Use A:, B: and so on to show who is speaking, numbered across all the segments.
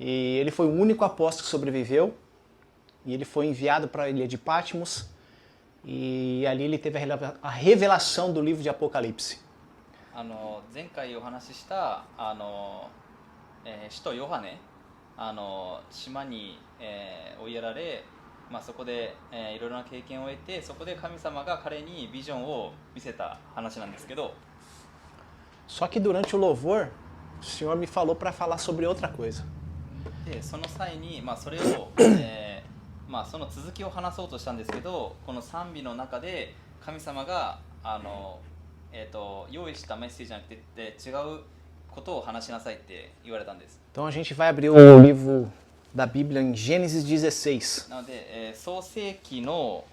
A: E ele foi o único apóstolo que sobreviveu. E ele foi enviado para a ilha de Patmos. E ali ele teve a revelação do livro de Apocalipse.
B: 前回お話しした使徒ヨハネ島に、追いやられ、そこで、いろいろな経験を得て、そこで神様が彼にビジョンを見せた話なんですけど、
A: Só que durante o louvor, o Senhor me falou para falar sobre outra coisa.
B: でその際に、それを、その続きを話そうとしたんですけど、この賛美の中で神様が用意したメッセージじゃなくて違うことを話しなさいって言われたんです。
A: Então a gente vai abrir o livro da Bíblia em Gênesis 16.
B: なので、創世記の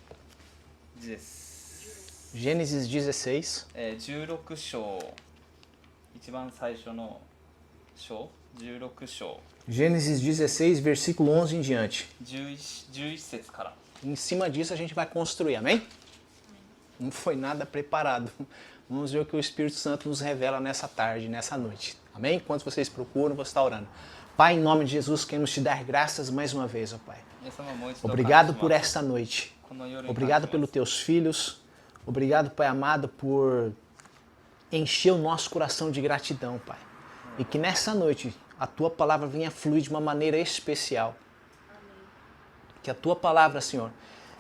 A: Gênesis 16.
B: 16章、一番最初の章、16章、
A: Gênesis 16, versículo 11 em diante.
B: 11節から。
A: Em cima disso a gente vai construir, amém? Não foi nada preparado. Vamos ver o que o Espírito Santo nos revela nessa tarde, nessa noite. Amém? Enquanto vocês procuram, vou estar orando. Pai, em nome de Jesus, queremos te dar graças mais uma vez, ó Pai. Obrigado por esta noite. Obrigado pelos teus filhos. Obrigado, Pai amado, por encher o nosso coração de gratidão, Pai. E que nessa noite a tua palavra venha fluir de uma maneira especial. Que a tua palavra, Senhor,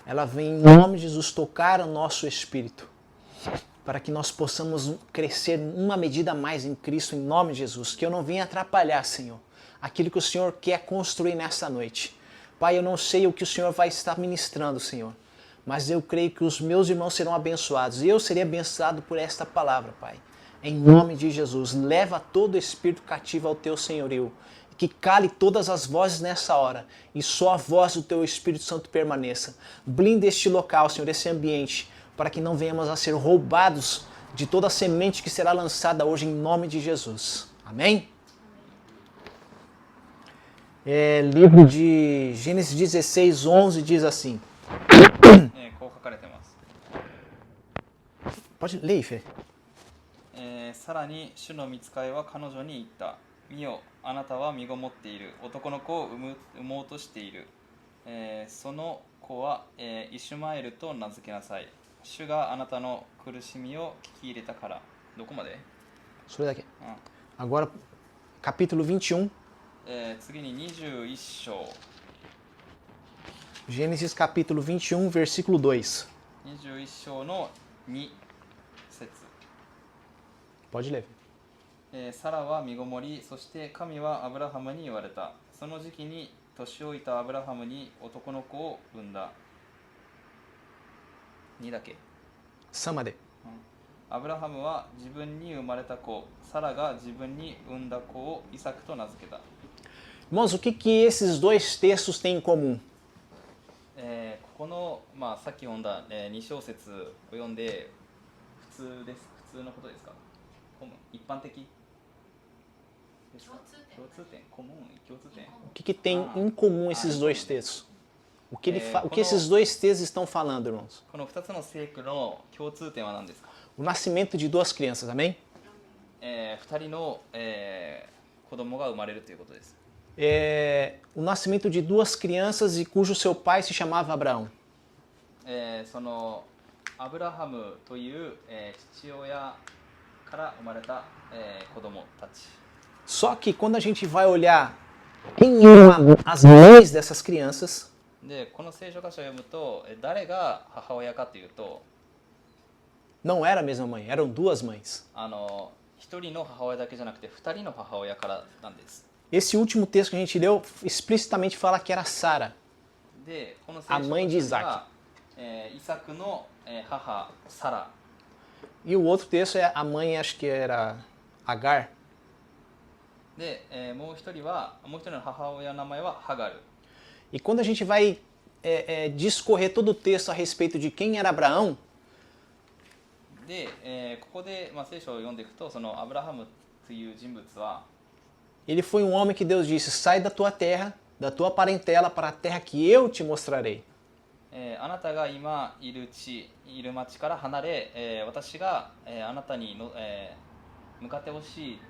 A: ela venha em nome de Jesus tocar o nosso espírito. Para que nós possamos crescer uma medida a mais em Cristo, em nome de Jesus. Que eu não venha atrapalhar, Senhor, aquilo que o Senhor quer construir nessa noite. Pai, eu não sei o que o Senhor vai estar ministrando, Senhor. Mas eu creio que os meus irmãos serão abençoados. E eu serei abençoado por esta palavra, Pai. Em nome de Jesus, leva todo espírito cativo ao teu senhorio. Que cale todas as vozes nessa hora. E só a voz do teu Espírito Santo permaneça. Blinda este local, Senhor, esse ambiente. Para que não venhamos a ser roubados de toda a semente que será lançada hoje em nome de Jesus. Amém? Livro de Gênesis 16, 11 diz assim. Pode ler, Fê.
B: さらに主の御使いは彼女に言った。見よ、あなたは身ごもっている。男の子を産もうとしている。その子は、イシュマエルと名付けなさい。主があなたの苦しみを聞き入れたから。どこまで？
A: Isso daqui. Agora, capítulo 21.
B: 次に21章。
A: Gênesis capítulo 21, versículo 2.
B: 21章の2節。
A: Pode ler.
B: サラは身ごもり、そして神はアブラハムに言われた。その時期に年老いたアブラハムに男の子を産んだ。2だけ。
A: 3 で。
B: アブラハムは自分に生まれた子、サラが自分に産んだ子をイサクと名付けた。
A: Irmãos, o que esses dois textos têm em comum?
B: ここの、さっき読んだ、2小節を読んで普通です。普通のことですか？一般的ですか？共通点、comum、共通点。
A: O que tem em comum esses dois textos? O que esses dois textos estão falando, irmãos?
B: この2つの聖句の共通点は何ですか？
A: O nascimento de duas crianças, amém?
B: 2人の、子供が生まれるということです。
A: O nascimento de duas crianças e cujo seu pai se chamava Abraão.
B: そのアブラハムという、父親から生まれた、子供たち。
A: Só que quando a gente vai olhar quem eram as mães dessas crianças,
B: で、この聖書箇所を読むと、誰が母親かというと、
A: não era a mesma mãe, eram duas mães.
B: 一人の母親だけじゃなくて二人の母親からなんです。
A: Esse último texto que a gente leu explicitamente fala que era Sara,
B: で、この聖
A: a
B: 書
A: mãe de
B: 箇所に
A: Isaac.
B: は、イサクの、母サラ。
A: E o outro texto é a mãe, acho que era Agar.
B: で、もう一人の母親の名前はハガル。
A: E quando a gente vai discorrer todo o texto a respeito de quem era Abraão,
B: で、ここで、聖書を読んでいくと、そのアブラハムという人物は、
A: ele foi um homem que Deus disse, sai da tua terra, da tua parentela para a terra que eu te mostrarei.
B: あなたが今いる町から離れ、私が、あなたにの、向かってほしい、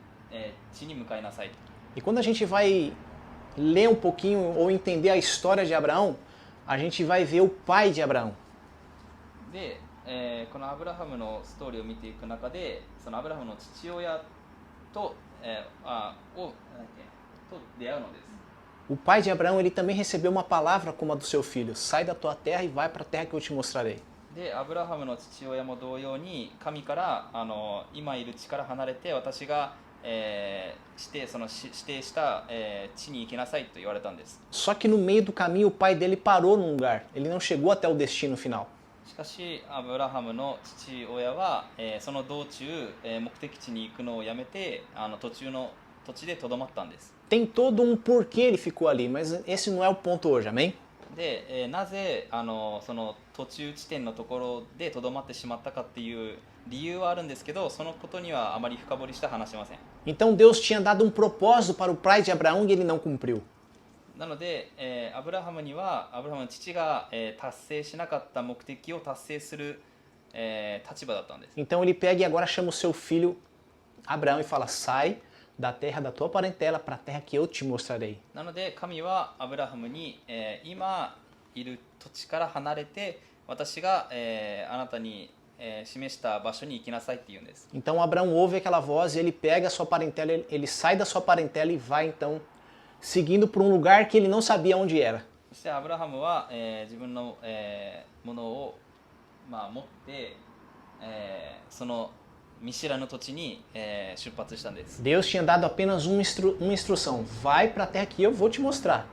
B: 地に向かいなさい。
A: E quando a gente vai ler um pouquinho ou entender a história de Abraão, a gente vai ver o pai de Abraão.
B: で、このアブラハムのストーリーを見ていく中で、そのアブラハムの父親と、と出会うのです。
A: O pai de Abraão, ele também recebeu uma palavra como a do seu filho. Sai da tua terra e vai para a terra que eu te mostrarei.
B: で、アブラハムの父親も同様に神から今いる地から離れて私が、指定した、地に行きなさいと言われたんです。
A: Só que no meio do caminho o pai dele parou num lugar. Ele não chegou até o destino final.
B: しかしアブラハムの父親は、その道中、目的地に行くのをやめて途中の土地でとどまったんです。
A: Tem todo um porquê ele ficou ali, mas esse não é o ponto hoje, amém?
B: で、なぜその途中地点のところでとどまってしまったかっていう理由はあるんですけど、そのことにはあまり深掘りして話しません。
A: Então Deus tinha dado um propósito para o pai de Abraão e ele não cumpriu.
B: なので、アブラハムの父が、達成しなかった目的を達成する、立場だったんです。
A: Então ele pega e agora chama o seu filho Abraão e fala: sai da terra da tua parentela para a terra que eu te mostrarei.
B: なので神はアブラハムに、今いる土地から離れて私が、あなたに、示した場所に行きなさいって言うんです。
A: Então Abraão ouve aquela voz e ele pega a sua parentela, ele sai da sua parentela e vai então seguindo por um lugar que ele não sabia onde era.
B: そしてアブラハムは、自分の、ものを、持って、その見知らぬ土地に、出発したんです。
A: Deus tinha dado apenas uma instrução: vai para a terra que eu vou te mostrar.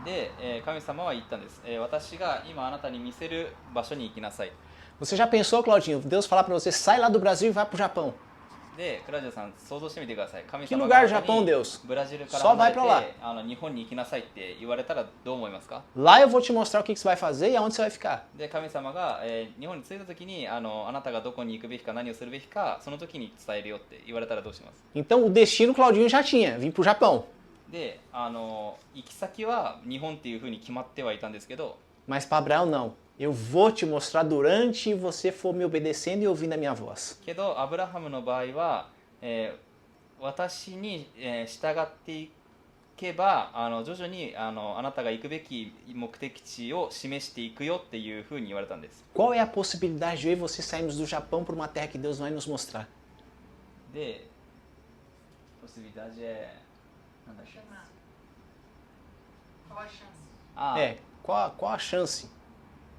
B: で、神様は言ったんです。私が今あなたに見せる場所に行きなさい。
A: Você já pensou, Claudinho, Deus falar para você: sai lá do Brasil e vai para o Japão?
B: で、クラウディオさん想像してみてください。神
A: Que
B: 様
A: lugar
B: があなた
A: Japão,
B: に
A: Deus?
B: ブラジルから
A: Só
B: 離
A: vai
B: れ
A: pra
B: て日本に行きなさいって言われたらどう思いますか？
A: Lá eu vou te mostrar o que você vai fazer e aonde você vai ficar.
B: で、神様が、日本に着いた時にあなたがどこに行くべきか何をするべきかその時に伝えるよって言われたらどうします？
A: Então o destino Claudinho já tinha, vim para o Japão.
B: で、行き先は日本っていうふうに決まってはいたんですけど、
A: Mas para Abraão não. Eu vou te mostrar durante você for me obedecendo e ouvindo a minha voz.
B: けどアブラハムの場合は、私に、従っていけば徐々にあなたが行くべき目的地を示していくよっていうふうに言われたんです。
A: Qual é a possibilidade de eu e você sairmos do Japão para uma terra que Deus vai nos mostrar?
B: で、possibilidade éなんだっけ？
C: Qual a chance?
A: É, qual a chance?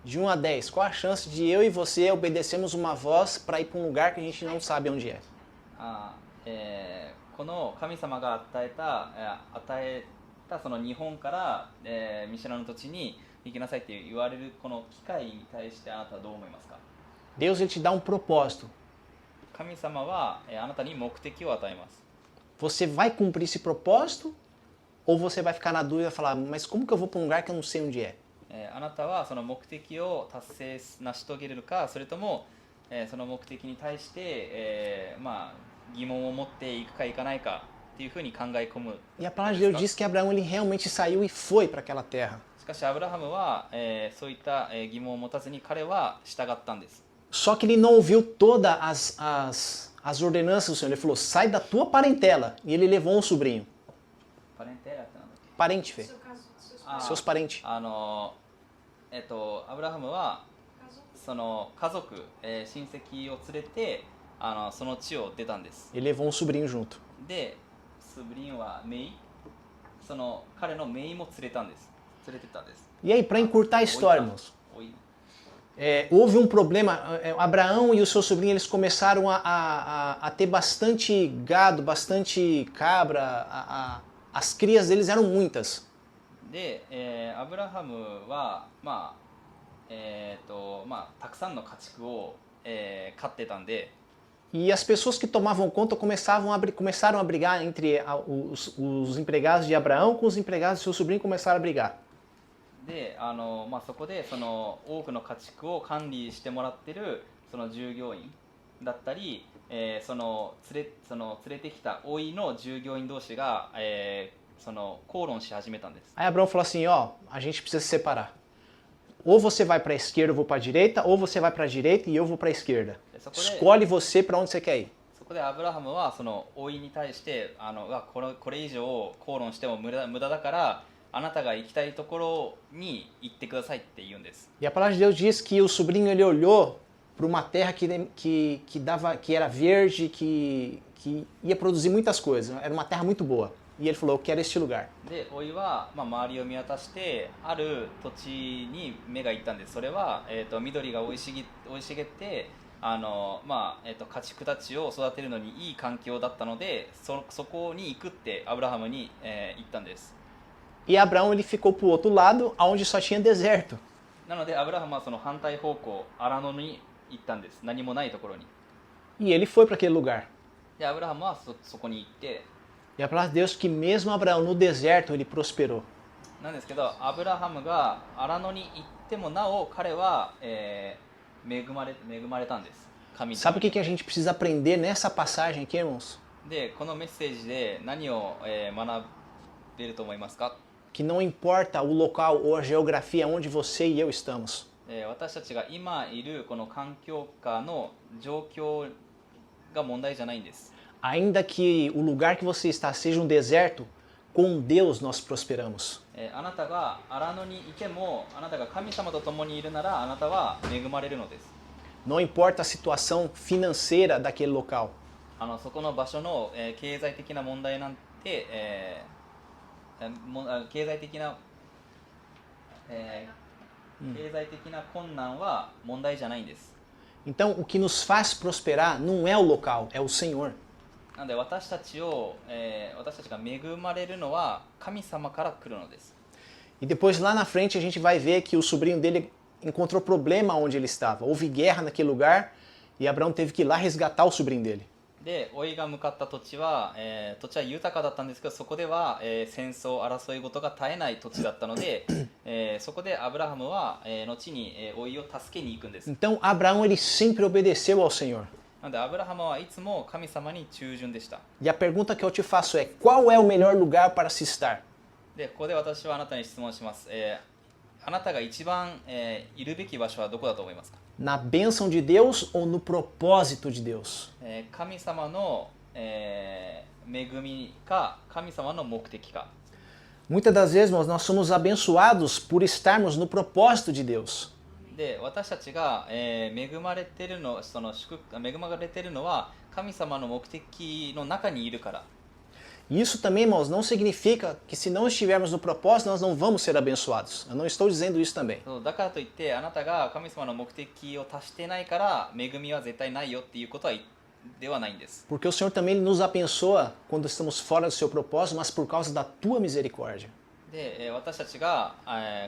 A: De 1 a 10, qual a chance de eu e você obedecermos uma voz para ir para um lugar que a gente não sabe onde é?
B: この神様が与えたその日本から、見知らぬ土地に行きなさいって言われるこの機会に対してあなたはどう思いますか？
A: Deus ele te dá um propósito.
B: 神様は、あなたに目的を与えます。
A: Você vai cumprir esse propósito ou você vai ficar na dúvida e falar: mas como que eu vou para um lugar que eu não sei onde é?
B: あなたはその目的を達成成し遂げれるか、それとも、その目的に対して、疑問を持っていくかいかないかっていうふうに考え込む。
A: E a palavra de Deus diz que Abraão ele realmente saiu e foi para aquela terra.
B: しかしアブラハムは、そういった、疑問を持たずに彼は従ったんです。
A: Só que ele não ouviu todas as ordenanças do Senhor. Ele falou: sai da tua parentela. E ele levou um sobrinho.
B: パレンテラってなんだっけ？
A: Parente, Fê.
C: Seu caso, seus
B: あ
A: Seus parentes.
B: アブラハムは
C: casos?
B: その家族、親戚を連れてその地を出たんです。
A: Ele levou um sobrinho junto.
B: で、スブリンはメイ、その彼のメイも連れてったんです。
A: E aí, para encurtar a história, irmãos,
B: おい
A: houve um problema. Abraão e o seu sobrinho eles começaram a ter bastante gado, bastante cabra. As crias deles eram muitas.
B: で、アブラハムはたくさんの家畜を、飼ってたんで、
A: E as pessoas que tomavam conta começaram a brigar entre os empregados de Abraão com os empregados do seu sobrinho, começaram a brigar.
B: で、そこでその多くの家畜を管理してもらってるその従業員だったり、その連れてきた甥いの従業員同士が、その口論し始めたんです。
A: Aí Abraão falou assim: ó, a gente precisa se separar. Ou você vai para a esquerda, eu vou para a direita, ou você vai para a direita e eu vou para a esquerda. Escolhe você para onde você quer ir.
B: そこでアブラハムはその甥に対してこれ以上口論しても無駄だからあなたが行きたいところに行ってくださいって言うんです。
A: E a palavra de Deus diz que o sobrinho ele olhou para uma terra que era verde, que ia produzir muitas coisas. Era uma terra muito boa. E ele falou, eu quero este lugar.
B: で甥は、周りを見渡してある土地に目が行ったんです。それは、緑が生い茂って家畜たちを育てるのにいい環境だったのでそこに行くってアブラハムに、言ったんです。
A: E Abraão ele ficou para o outro lado, onde só tinha deserto.
B: なのでアブラハムはその反対方向荒野に行ったんです。何もないところに。
A: E ele foi para aquele lugar.
B: でアブラハムはそこに行って、
A: E a palavra de Deus que mesmo Abraão no deserto ele prosperou.
B: なんですけどアブラハムが荒野に行ってもなお彼は、恵まれたんです。神
A: Sabe o que a gente precisa aprender nessa passagem aqui, irmãos?
B: でこのメッセージで何を、学べると思いますか？
A: Que não importa o local ou a geografia onde você e eu estamos.
B: 私たちが今いるこの環境下の状況が問題じゃないんです。
A: Ainda que o lugar que você está seja um deserto, com Deus nós prosperamos.
B: あなたが荒野にいてもあなたが神様と共にいるならあなたは恵まれるのです。
A: Não importa a situação financeira daquele local.
B: そこの場所の、経済的な問題なんて、経済的な困難は問題じゃないんです。
A: Então, o que nos faz prosperar não é o local, é o Senhor.
B: なので私たちが恵まれるのは神様から来るのです。
A: E depois lá na frente a gente vai ver que o sobrinho dele encontrou problema onde ele estava. Houve guerra naquele lugar e Abraão teve que ir lá resgatar o sobrinho dele.
B: で甥が向かった土地は豊かだったんですけどそこでは、戦争争い事が絶えない土地だったので、そこでアブラハムは、後に、甥を助けに行くんです。
A: Então Abraão ele sempre obedeceu ao Senhor.
B: なのでアブラハムはいつも神様に忠順でした。
A: E a pergunta que eu te faço é: qual é o melhor lugar para se estar?
B: でここで私はあなたに質問します。あなたが一番、いるべき場所はどこだと思いますか？
A: Na bênção de Deus ou no propósito de Deus?
B: 神様の、恵みか神様の目的か。
A: Muitas das vezes, irmãos, nós somos abençoados por estarmos no propósito de Deus.
B: で私たちが、恵まれているのは神様の目的の中にいるから。
A: E isso também, irmãos, não significa que se não estivermos no propósito, nós não vamos ser abençoados. Eu não estou dizendo isso também.
B: だからといってあなたが神様の目的を達してないから恵みは絶対ないよっていうことはではないんです。
A: Porque o Senhor também nos abençoa quando estamos fora do seu propósito, mas por causa da tua misericórdia.
B: で私たちが、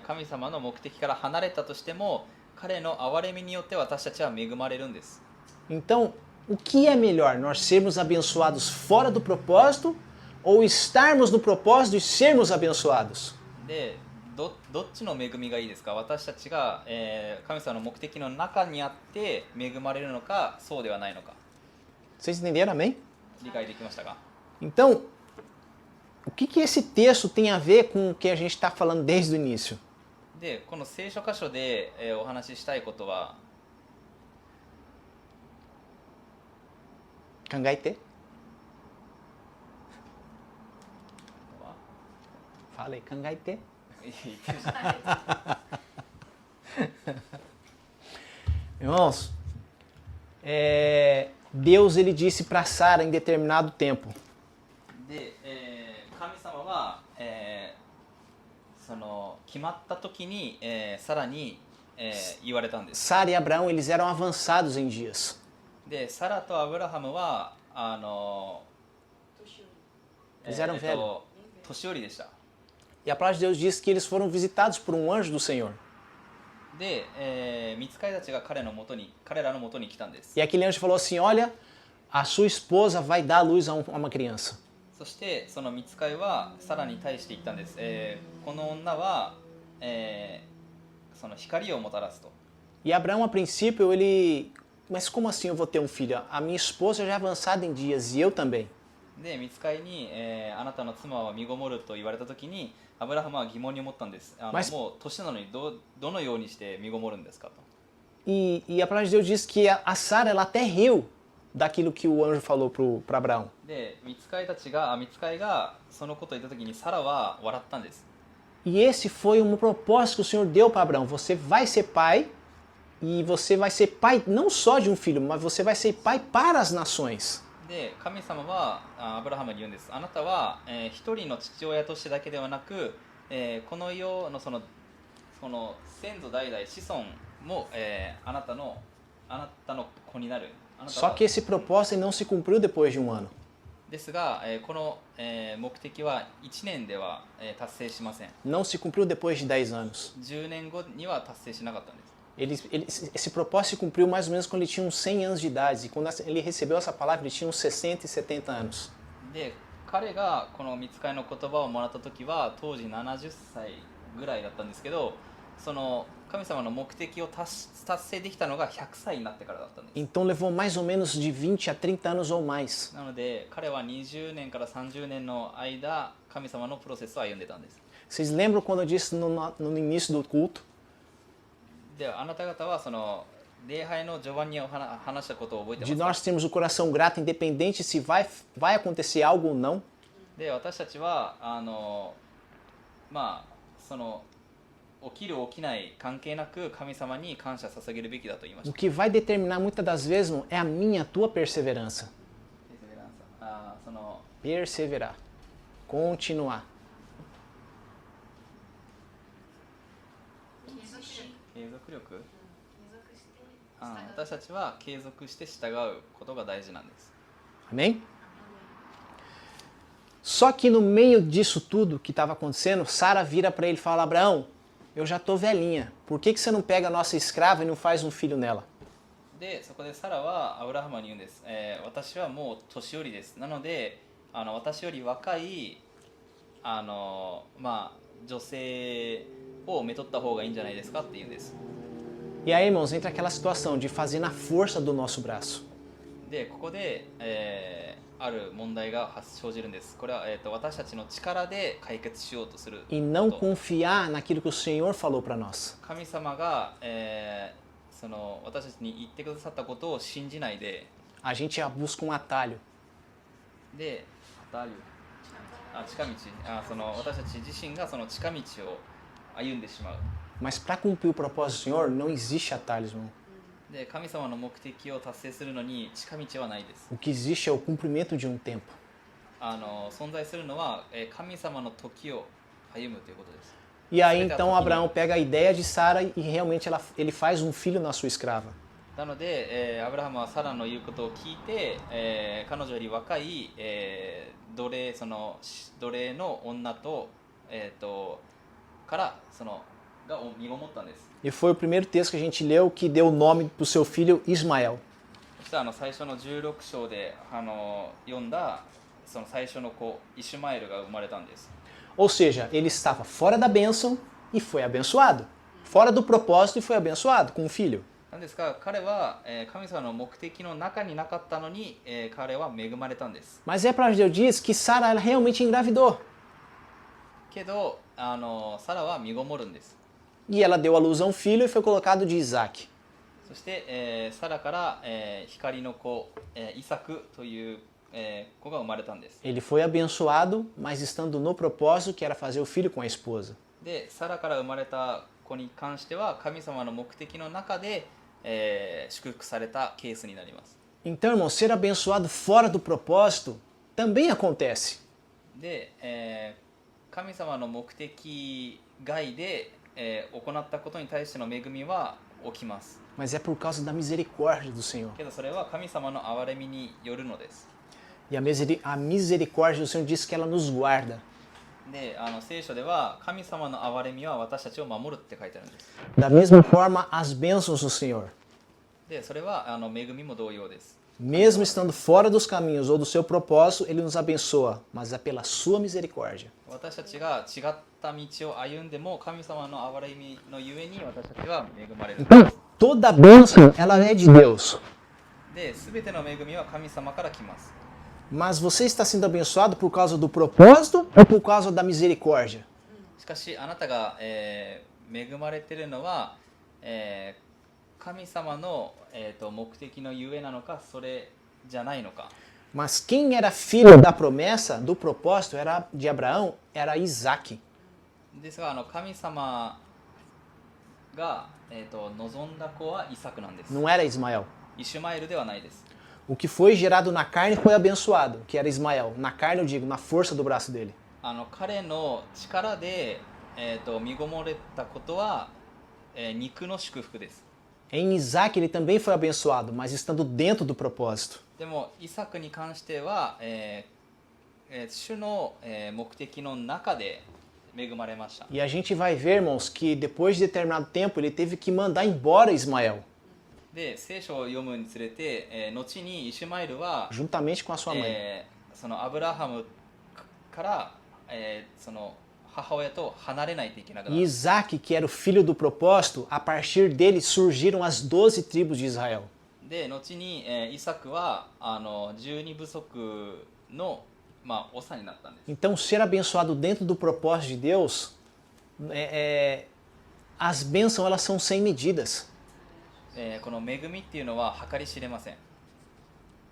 B: 神様の目的から離れたとしても彼の憐れみによって私たちは恵まれるんです。
A: Então, o que é melhor? Nós sermos abençoados fora do propósito ou estarmos no propósito e sermos abençoados?
B: でどっちの恵みがいいですか？私たちが、神様の目的の中にあって恵まれるのかそうではないのか。
A: Vocês entenderam, amém?
B: 理解できましたか？
A: Então, o que esse texto tem a ver com o que a gente está falando desde o início?
B: でこの聖書箇所で、お話ししたいことは
A: Cangaite? Fala aí, Cangaite. Irmãos, Deus ele disse para Sara em determinado tempo.
B: で、神様は、その決まった時に、さらに、言われたんです。
A: Sara e Abraão eles eram avançados em dias.
B: で、サラとアブラハムは
A: Eles eram velhos.
B: 年寄りでした。
A: E a palavra de Deus diz que eles foram visitados por um anjo do Senhor.
B: で、御使いたちが彼らの元に来たんです。
A: E aquele anjo falou assim: olha, a sua esposa vai dar à luz a uma criança.
B: そしてその御使いはサラに対して言ったんです。この女は、その光をもたらすと。
A: E Abraão, a princípio, mas como assim eu vou ter um filho? A minha esposa já é avançada em dias e eu também.
B: で、御使いに、あなたの妻は身ごもると言われたときに、アブラハムは疑問に思ったんです。もう年なのにどのようにして身ごもるんですかと。
A: E a palavra de Deus diz que a Sara ela até riu daquilo que o anjo falou para Abraão.
B: で見つかいがそのことを言った時にサラは笑ったんです。
A: E esse foi um propósito que o Senhor deu para Abraão. Você vai ser pai, e você vai ser pai não só de um filho, mas você vai ser pai para as nações.
B: で神様はアブラハムに言うんです。あなたは、一人の父親としてだけではなく、この世のその先祖代々子孫も、あなたの子になる。あなた
A: Só
B: は
A: que esse propósito ele não se cumpriu depois de um ano.
B: ですが、この、目的は1年では、達成しません。
A: Não se cumpriu depois de 10 anos.
B: 10年後には達成しなかったんです。
A: Esse propósito se cumpriu mais ou menos quando ele tinha uns 100 anos de idade. E quando ele recebeu essa palavra, ele tinha uns 60 e 70 anos.
B: で彼がこの御使いの言葉をもらった時は当時70歳ぐらいだったんですけど、その神様の目的を達成できたのが100歳になってからだったんです。
A: Então levou mais ou menos de 20 a 30 anos ou mais.
B: なので彼は20年から30年の間神様のプロセスを歩んでたんです。
A: Vocês lembram quando eu disse no início do culto?
B: であなた方はその礼拝の序盤に話したことを覚えて
A: De
B: ますか？
A: nós termos o coração grato, independente se vai acontecer algo ou não.
B: で私たちはまあその起きる起きない関係なく神様に感謝捧げるべきだと言いまし
A: O
B: た。
A: que vai determinar muitas das vezes, irmão, é a minha, a tua perseverança.
B: その
A: Perseverar. Continuar.
B: 継続力、私たちは継続して従うことが大事なんです。
A: Amém? Só que no meio disso tudo que estava acontecendo, Sara vira para ele e fala: Abraão, eu já estou velhinha. Por que você não pega a nossa escrava e não faz um filho nela?
B: でそこでサラはアブラハムに言うんです。私はもう年寄りです。なので私より若い女性をめとった方がいいんじゃないですかって言うんです。
A: E aí, irmãos, entra aquela situação de fazer na força do nosso braço.
B: でここで、ある問題が生じるんです。これは、私たちの力で解決しようとする。
A: E não confiar naquilo que o Senhor falou para nós.
B: 神様が、その私たちに言ってくださったことを信じないで、
A: A gente já busca um atalho.
B: で、近道、その私たち自身がその近道を歩んでしまう。
A: Mas para cumprir o propósito do Senhor, não existe atalhos, irmão.
B: で、神様の目的を達成するのに近道はないです。
A: O que existe é o cumprimento de um tempo.
B: 存在するのは、神様の時を歩むということです。
A: E aí então Abraão pega a ideia de Sara e realmente ele faz um filho na sua escrava.
B: なので、アブラハムはサラの言うことを聞いて、彼女より若い、奴隷の女と、からが身ごもったんです。
A: E foi o primeiro texto que a gente leu que deu o nome para o seu filho Ismael.
B: そして最初の16章で読んだその最初の子イシュマエルが生まれたんです。
A: Ou seja, ele estava fora da bênção e foi abençoado. Fora do propósito e foi abençoado com um filho.
B: なんですが彼は、神様の目的の中になかったのに、彼は恵まれたんです。
A: Mas é para Deus diz que Sara ela realmente engravidou.
B: けどサラは身ごもるんです。
A: E ela deu à luz a um filho e foi colocado de Isaac.
B: そして、サラから、光の子、イサクという、子が生まれたんです。
A: Ele foi abençoado, mas estando no propósito que era fazer o filho com a esposa.
B: で、サラから生まれた子に関しては神様の目的の中で、祝福されたケースになります。
A: Então, irmão, ser abençoado fora do propósito também acontece.
B: で、神様の目的外で、行ったことに対しての恵みは起きます。
A: Mas é por causa da misericórdia do Senhor.
B: けどそれは神様の憐れみによるのです。
A: E a misericórdia do Senhor diz que ela nos guarda.
B: で、聖書では神様の憐れみは私たちを守るって書いてあるんです。
A: Da mesma forma, as bênçãos do Senhor.
B: で、それは恵みも同様です。
A: Mesmo estando fora dos caminhos ou do seu propósito, Ele nos abençoa, mas é pela sua misericórdia.
B: 私たちが違った道を歩んでも神様の憐れみのゆえに私たちは恵まれる。
A: Então, toda bênção, ela é de Deus.
B: で、すべての恵みは神様から来ます。
A: Mas você está sendo abençoado por causa do propósito ou por causa da misericórdia?
B: しかしあなたが、恵まれているのは、神様の、目的のゆえなのか、それじゃないのか。
A: Mas quem era filho da promessa, do propósito, era de Abraão, era Isaac.
B: ですが神様が、望んだ子はイサクなんです。
A: Não era Ismael.
B: イシュマエルではないです。
A: O que foi gerado na carne foi abençoado, que era Ismael. Na carne, eu digo, na força do braço dele.
B: 彼の力で、身ごもれたことは、肉の祝福です。
A: Em Isaac, ele também foi abençoado, mas estando dentro do propósito.
B: でもイサクに関しては、主の、目的の中で恵まれました。
A: E a gente vai ver, irmãos, que depois de determinado tempo, ele teve que mandar embora Ismael,
B: で聖書を読むにつれて、後にイシュマエルは、
A: juntamente com a sua mãe.
B: そのアブラハムから、その母親と離れないといけなくな
A: E
B: る。
A: Isaac, que era o filho do propósito, a partir dele surgiram as 12 tribos de Israel.
B: で後に、イサクは12部族の、長になったんです。
A: Então, ser abençoado dentro do propósito de Deus, as bênçãos elas são sem medidas.
B: この恵みっていうのは計り知れません。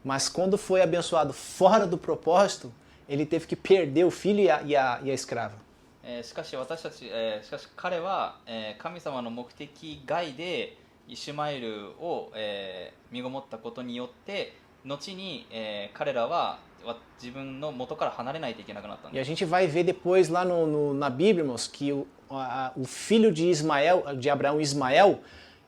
A: Mas quando foi abençoado fora do propósito, ele teve que perder o filho e a escrava.
B: しかし彼は、神様の目的外でイシュマエルを、身ごもったことによって後に、彼らは自分の元から離れないといけなくなったん
A: E a
B: です。
A: gente vai ver depois lá na Bíblia, irmãos, que o filho de Ismael, de Abraão, Ismael,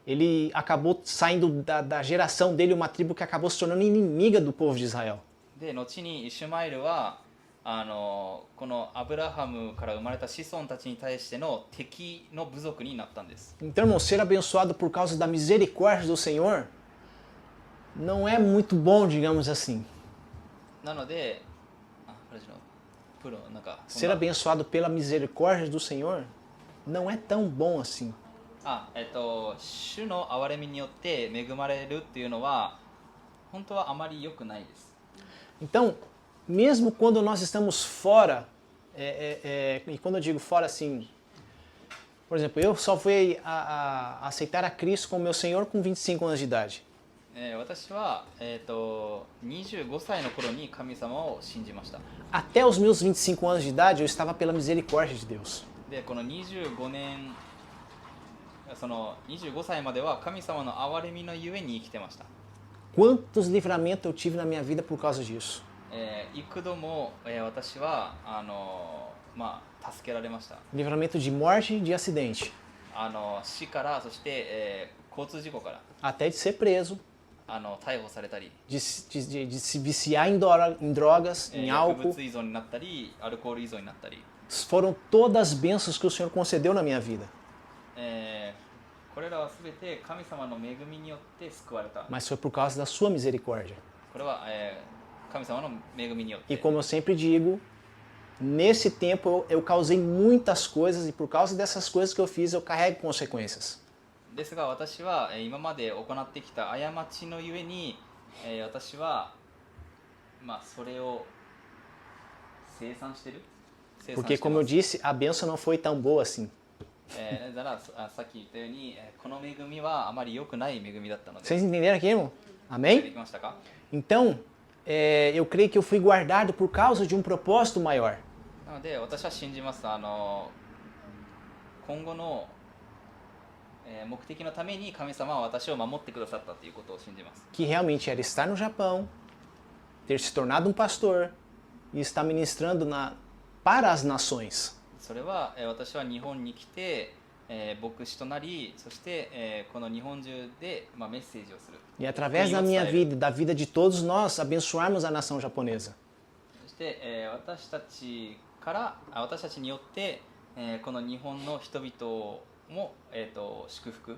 A: ele acabou saindo da geração dele uma tribo que acabou se tornando inimiga do povo de Israel.
B: で後にイシュマエルはこのアブラハムから生まれた子孫たちに対しての敵の部族になったんです。
A: Então, irmão, ser abençoado por causa da misericórdia do Senhor não é muito bom, digamos assim.
B: なので、これのプロなんか
A: Ser abençoado pela misericórdia do Senhor não é tão bom assim.
B: 主の憐れみによって恵まれるっていうのは本当はあまり良くないです。
A: Então, mesmo quando nós estamos fora, e quando eu digo fora assim, por exemplo, eu só fui aceitar a Cristo como meu Senhor com 25 anos de idade.
B: 私は、25歳の頃に神様を信じました。
A: Até os meus 25 anos de idade, eu estava pela misericórdia de Deus.
B: でこの25年その25歳までは神様の憐れみのゆえに生きてました。
A: Quantos livramentos eu tive na minha vida por causa disso?
B: 幾度も、私は助けられました。
A: Livramento de morte e de acidente.
B: 死からそして、交通事故から
A: Até de ser preso,
B: 逮捕されたり、
A: de se viciar em drogas, em
B: 薬
A: álcool.
B: 物依存になったり、アルコール依存になったり、
A: Foram todas as bênçãos que o Senhor concedeu na minha vida.
B: これらはすべて神様の恵みによって救われた。
A: Mas foi por causa da sua misericórdia.
B: これは、神様の恵みによっ
A: E
B: て。
A: como eu sempre digo, nesse tempo eu causei muitas coisas e por causa dessas coisas que eu fiz, eu carrego consequências.
B: ですが私は今まで行ってきた過ちのゆえに、私はそれを清算してる。
A: Porque, como eu disse, a bênção não foi tão boa assim.
B: だからさっき言ったようにこの恵みはあまり良くない恵みだったので。
A: Vocês entenderam aqui, irmão?
B: で
A: Amém?
B: きましたか？
A: Então, eu creio que eu fui guardado por causa de um propósito maior.
B: なので私は信じます。今後の目的のために神様は私を守ってくださったということを信じます。
A: Que realmente era estar no Japão, ter se tornado um pastor e estar ministrando para as nações.
B: それは私は日本に来て牧師となり、そしてこの日本中でメッセージをする。
A: E através da minha vida e da vida de todos nós, abençoarmos a nação japonesa.
B: そして私たちによってこの日本の人々も祝福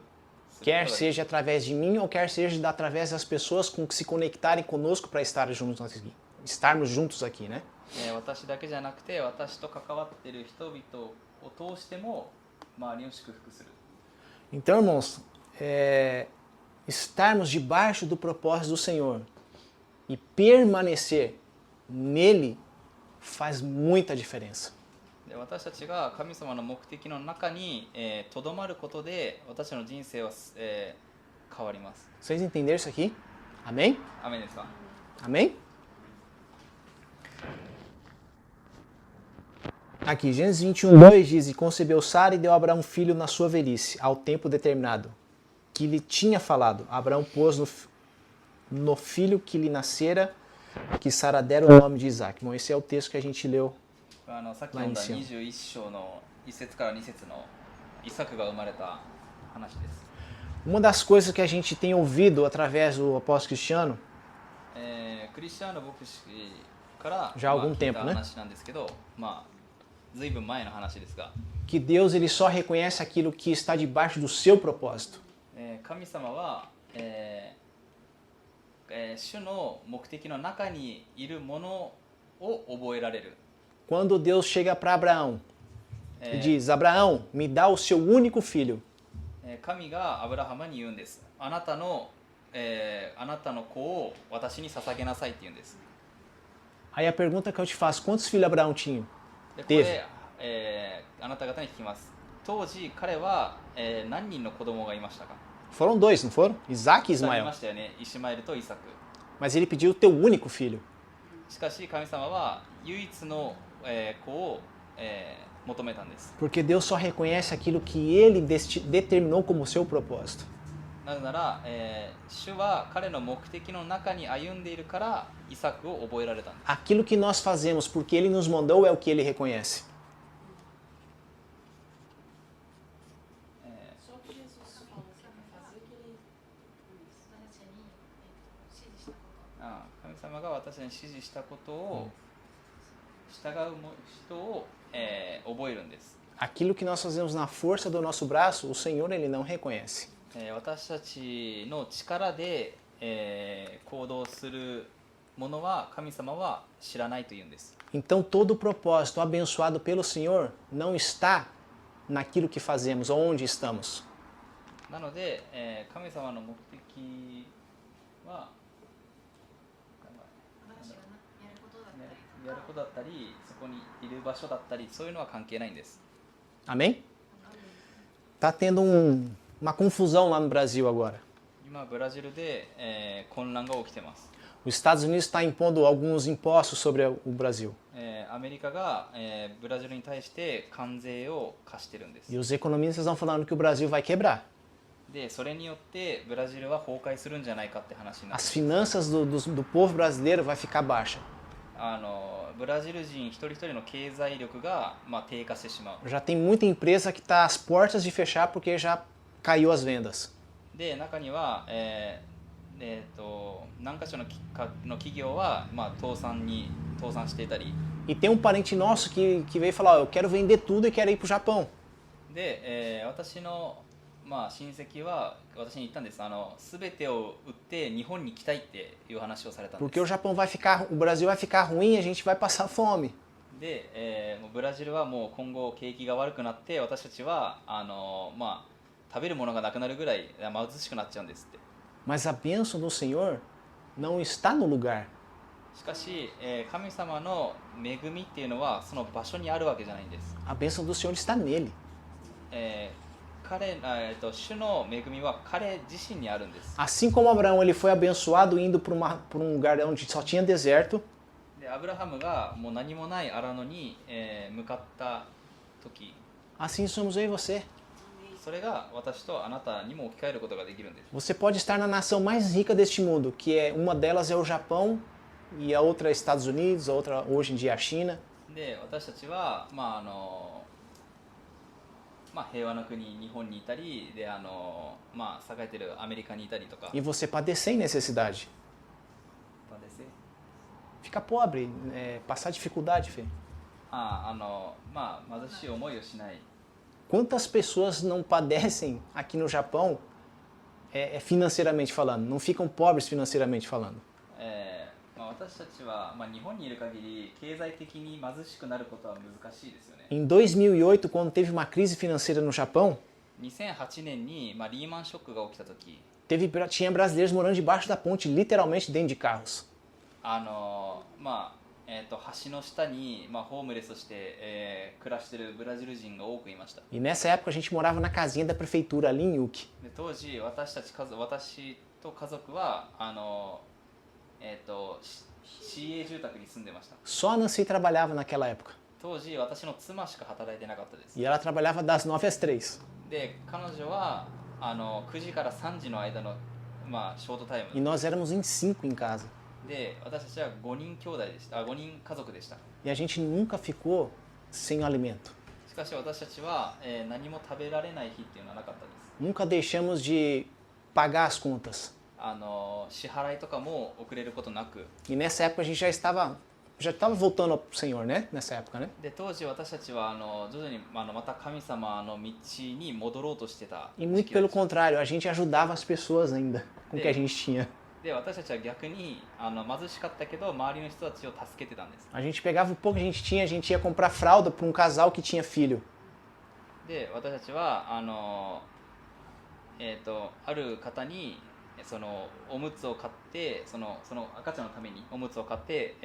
B: する。
A: Quer seja através de mim ou quer seja através das pessoas com que se conectarem conosco para estarmos juntos aqui, né?
B: 私だけじゃなくて私と関わっている人々を通しても周りを祝福する。
A: Então, irmãos, estarmos debaixo do propósito do Senhor e permanecer nele faz muita diferença.
B: で私たちが神様の目的の中にとどまることで私の人生は変わります。
A: Vocês entenderam isso aqui? Amém?
B: アメンですか？
A: Amém? Aqui, Gênesis 21:2 diz, e concebeu Sara e deu a Abraão um filho na sua velhice, ao tempo determinado, que lhe tinha falado. Abraão pôs no filho que lhe nascera, que Sara dera o nome de Isaac. Bom, esse é o texto que a gente leu.
B: さっき読んだ21章の1節から2節のイサクが生まれた話です。
A: Uma das coisas que a gente tem ouvido através do apóstolo Cristiano,
B: クリスチャーノ牧師から
A: じゃあalgum
B: 聞いた
A: tempo, né?
B: 話なんですけど、ずいぶん前の話ですが、
A: que Deus ele só reconhece aquilo que está debaixo do seu propósito.
B: 神様は、主の目的の中にいるものを覚えられる。
A: Quando Deus chega para Abraão e diz, Abraão, me dá o seu único filho.
B: 神がアブラハムに言うんです。あなたの子を私に捧げなさいって言うんです。
A: Aí a pergunta que eu te faço, quantos filhos Abraão tinha?
B: でこれ、あなた方に聞きます。当時彼は、何人の子供がいましたか？
A: Foram dois, não foram? Isaac e
B: いま
A: Ismael.
B: したよね。イシマエルとイサク。
A: Mas ele pediu o teu único filho.
B: しかし神様は唯一の、子を、求めたんです。
A: Porque Deus só reconhece aquilo que ele determinou como seu propósito.
B: なぜなら、主は彼の目的の中に歩んでいるからイサクを覚えられたんです。
A: Aquilo que nós fazemos porque ele nos mandou é o que ele reconhece.
C: Só que Jesus falou que ia fazer o que ele指示したこと。
B: 神様が私に指示したことを従う人を、覚えるんです。
A: Aquilo que nós fazemos na força do nosso braço, o Senhor ele não reconhece.
B: 私たちの力で、行動するものは神様は知らないというんです。
A: Então todo o propósito abençoado pelo Senhor não está naquilo que fazemos, onde estamos.
B: なので、神様の目的はやることだったり、そこにいる場所だったり、そういうのは関係ないんです。
A: Amém? Tá tendo uma confusão lá no Brasil agora.
B: 今ブラジルで、混乱が起きてます。
A: Os Estados Unidos está impondo alguns impostos sobre o Brasil.
B: アメリカが、ブラジルに対して関税を課してるんです。
A: E os economistas estão falando que o Brasil vai quebrar.
B: で、それによってブラジルは崩壊するんじゃないかって話になって
A: As finanças do povo brasileiro vai ficar baixa.
B: ブラジル人一人一人の経済力が、低下してしまう。
A: Já tem muita empresa que está às portas de fechar porque já caiu as vendas.
B: で、中には、何か所の企業は、倒産していたり
A: E tem um parente nosso que veio falar, eu quero vender tudo e quero ir para o Japão.
B: で、私の、親戚は私に言ったんです。全てを売って日本に来たいっていう話をされたんです。
A: Porque o Brasil vai ficar ruim e a gente vai passar fome.
B: で、もうブラジルはもう今後景気が悪くなって私たちは食べるものがなくなるぐらい貧しくなっちゃうんですって。
A: Mas a bênção do Senhor não está no lugar.
B: しかし、神様の恵みっていうのはその場所にあるわけじゃないんです。
A: A bênção do Senhor está nele.
B: 主の恵みは彼自身にあるんです。
A: Assim como Abraão ele foi abençoado indo para um lugar onde só tinha deserto,
B: で、アブラハムがもう何もない荒野に、向かった時、
A: assim somos eu e você.
B: それが私とあなたにも置き換えることができるんです。
A: Você pode estar na nação mais rica deste mundo, que é uma delas é o Japão e a outra é Estados Unidos, a outra hoje em dia é a China.
B: で、私たちは平和な国日本にいたりで、栄えてるアメリカにいたりとか。
A: E você padecer em necessidade. Ficar pobre, passar dificuldade, Fê.
B: 貧しい思いをしない。
A: Quantas pessoas não padecem aqui no Japão, financeiramente falando, não ficam pobres financeiramente falando?
B: 私たちは、日本にいる限り経済的に貧しくなることは難しいですよね。
A: Em 2008, quando teve uma crise financeira no Japão,
B: 2008年に、リーマンショックが起きた時、
A: tinha brasileiros morando debaixo da ponte, literalmente dentro de carros.
B: 橋の下に、ホームレスとして、暮らしているブラジル人が多くいました。
A: E nessa época a gente morava na casinha da prefeitura ali em Uki.
B: で当時私と家族は CA 住宅に住んでました。
A: Só a Nancy trabalhava naquela época.
B: 当時私の妻しか働いてなかったです。
A: E ela trabalhava das 9 às 3.
B: で彼女は9時から3時の間の、ショートタイ
A: E
B: ム
A: nós éramos em 5 em casa.
B: で、私たちは5人兄弟でした。5人家族でした。
A: E a gente nunca ficou sem alimento.
B: しかし私たちは、何も食べられない日っていうのはなかったです。
A: Nunca deixamos de pagar as contas.
B: 支払いとかも遅れることなく。
A: E nessa época a gente já estava voltando ao Senhor, né? Nessa época, né?
B: で当時私たちは徐々にまた神様の道に戻ろうとしてた
A: E
B: 時
A: muito
B: 期で
A: pelo
B: した。
A: contrário, a gente ajudava as pessoas ainda com o que a gente tinha.
B: で私たちは逆に貧しかったけど周りの人たちを助けてたんです。
A: A gente pegava o pouco que a gente tinha, a gente ia comprar fralda para um casal que tinha filho.
B: で私たちはある方にそのおむつを買ってその赤ちゃんのためにおむつを買って、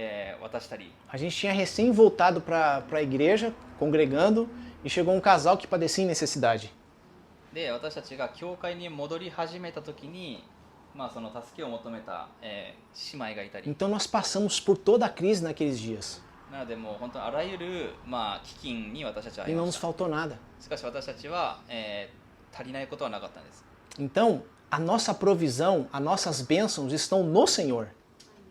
B: 渡したり。
A: A gente tinha recém voltado para a igreja, congregando, e chegou um casal que padecia em necessidade.
B: で私たちが教会に戻り始めた時に、その助けを求めた、姉妹がいたり。
A: Então nós passamos por toda a crise naqueles dias.
B: なのでもう本当あらゆる、飢饉に私たちは遭
A: E
B: い
A: não
B: ま
A: nos
B: した。
A: faltou nada.
B: しかし私たちは、足りないことはなかったんです。
A: Então, a nossa provisão, as nossas bênçãos estão no Senhor,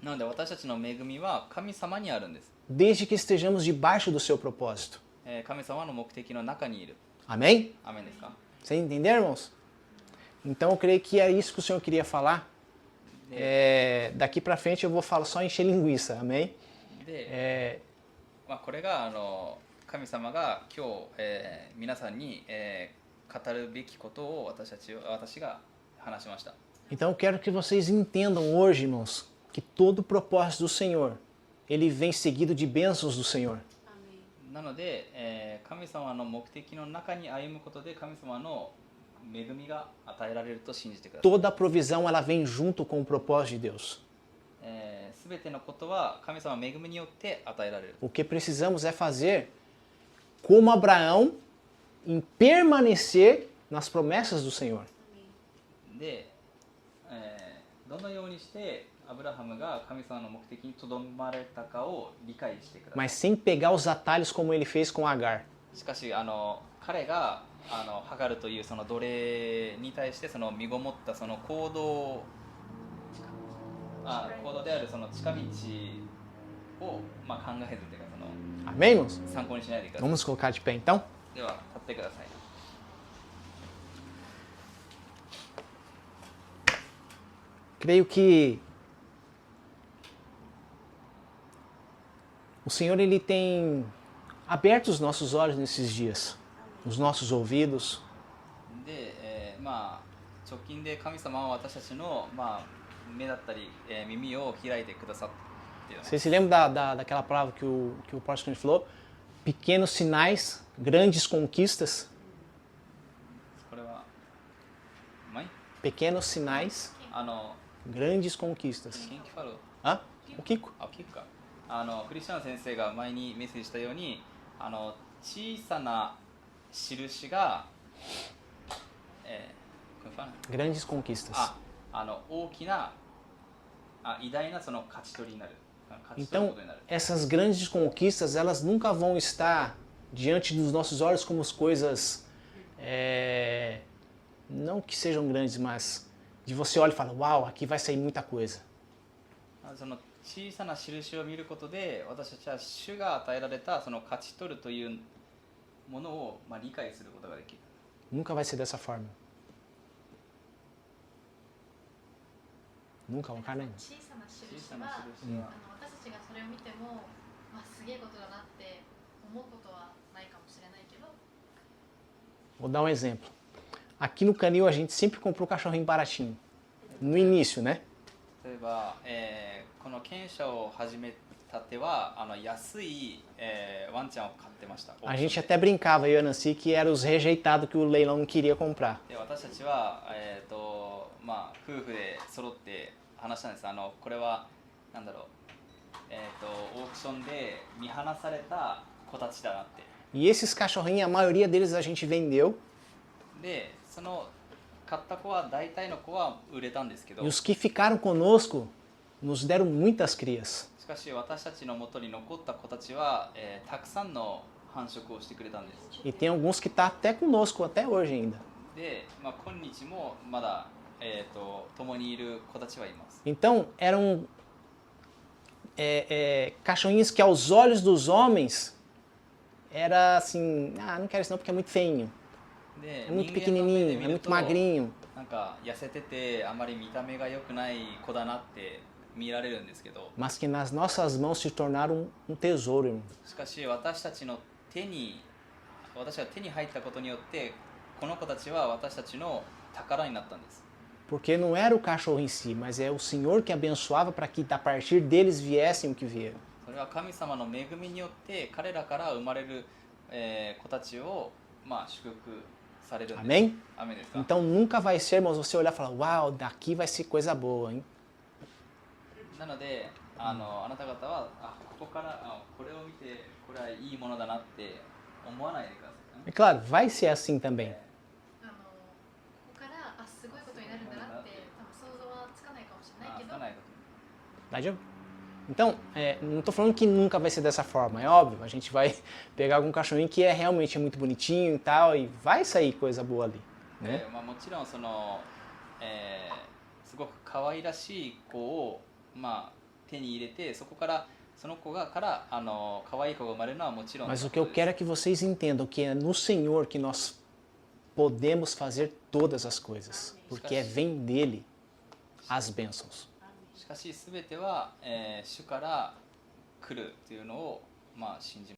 B: なので私たちの恵みは神様にあるんです。
A: desde que estejamos debaixo do seu propósito.
B: 神様の目的の中にいる。
A: Amém?
B: アメンですか？
A: Vocês entenderam, irmãos? Então eu creio que é isso que o Senhor queria falar. Daqui para frente eu vou falar só encher linguiça, amém?
B: で、これが神様が今日、皆さんに、語るべきことを私が話しました。
A: Então eu quero que vocês entendam hoje, irmãos, que todo o propósito do Senhor, ele vem seguido de bênçãos do Senhor.
B: なので、神様の目的の中に歩むことで神様の恵みが与えられると信じてください。
A: Toda a provisão ela vem junto com o propósito de Deus.
B: すべてのことは神様の恵みによって与えられる。
A: O que precisamos é fazer como Abraão em permanecer nas promessas do Senhor.
B: で、どのようにしてアブラハムが神様の目的にとどまれたかを理解してください。
A: Mas sem pegar os atalhos como ele fez com Agar.
B: しかし彼がハガルというその奴隷に対してその身ごもったその行動であるその近道を考えずというかその
A: Amém, irmãos?
B: 参考にしないでください。
A: Vamos colocar de pé então?
B: では立ってください。
A: Creio que o Senhor ele tem aberto os nossos olhos nesses dias, os nossos ouvidos.
B: で、直近で神様は私たちの、目だったり、耳を開いてくださっている。
A: Você se lembra daquela palavra que o pastor falou? Pequenos sinais, grandes conquistas.
B: これは、うまい？
A: Pequenos sinais, grandes conquistas.
B: 元気ファロー。
A: Hã? O Kiko?
B: あ、聞くか。クリスチャン先生が前にメッセージしたように、小さな印が、
A: Grandes conquistas.
B: 大きな、偉大なその勝ち取りになる。勝ち取る
A: Então,
B: ことになる。
A: essas grandes conquistas, elas nunca vão estar diante dos nossos olhos como as coisas, não que sejam grandes, mas de você olha e fala, uau, aqui vai sair muita coisa.
B: その小さな印を見ることで私たちは主が与えられたその勝ち取るというものを理解することができる。
A: Nunca vai ser dessa forma. Nunca vai, né?
C: 小さな印
B: 小さな
C: は、
B: 印は、
C: 私たちがそれを見ても、すげえことだなって思うことはないかもしれないけど、
A: Vou dar um exemplo. Aqui no Canil a gente sempre comprou cachorrinho baratinho. No início, né?
B: 例えば、この犬舎を始めたては安い、ワンちゃんを買ってました。
A: A gente até brincava, eu e a Nancy, que eram os rejeitados que o leilão não queria comprar.
B: で私たちは、夫婦で揃って話したんです。これはなんだろう、オークションで見放された子たちだなって。
A: E esses cachorrinhos, a maioria deles a gente vendeu.
B: でその買った子は大体の子は売れたんですけど、
A: E os que ficaram conosco nos deram muitas crias.
B: しかし私たちのもとに残った子たちは、たくさんの繁殖をしてくれたんです。
A: E tem alguns que tá até conosco até hoje ainda.
B: で、今日もまだ、共にいる子たちはいます。
A: Então eram cachorrinhos que aos olhos dos homens era assim, ah, não quero isso não porque é muito feinho,
B: で
A: é muito
B: 人間の目で
A: pequenininho,
B: 見
A: é
B: る
A: muito
B: と
A: magrinho.
B: なんか痩せててあまり見た目が良くない子だなって見られるんですけど、
A: Mas que nas nossas mãos se tornaram um tesouro, irmão.
B: しかし私たちが手に入ったことによってこの子たちは私たちの宝になったんです。
A: Porque não era o cachorro em si, mas é o Senhor que abençoava para que a partir deles viessem o que vieram.
B: それは神様の恵みによって彼らから生まれる、子たちを、祝福されるんです。
A: Amém?
B: アメンですか？
A: Então nunca vai ser, irmãos, você olhar e falar, uau, daqui vai ser coisa boa, hein?
B: なのであなた方はここからこれを見てこれはいいものだなって思わないでくださいね。
A: E claro, vai ser assim também.
C: ここからすごいことになるんだなって多分想像はつかないかもしれないけど、
B: つかないこと
A: Tá, então, não estou falando que nunca vai ser dessa forma, é óbvio. A gente vai pegar algum cachorrinho que realmente muito bonitinho e tal, e vai sair coisa boa ali,
B: で
A: né?
B: もちろんその、すごく可愛らしい子を、手に入れてそこからその子がから可愛い子が生まれるのはもちろん
A: Mas o que eu quero é que vocês entendam que é no Senhor que nós podemos fazer todas as coisas, porque vem dele as bênçãos.
B: しかし全ては、主から来るというのを、信じます。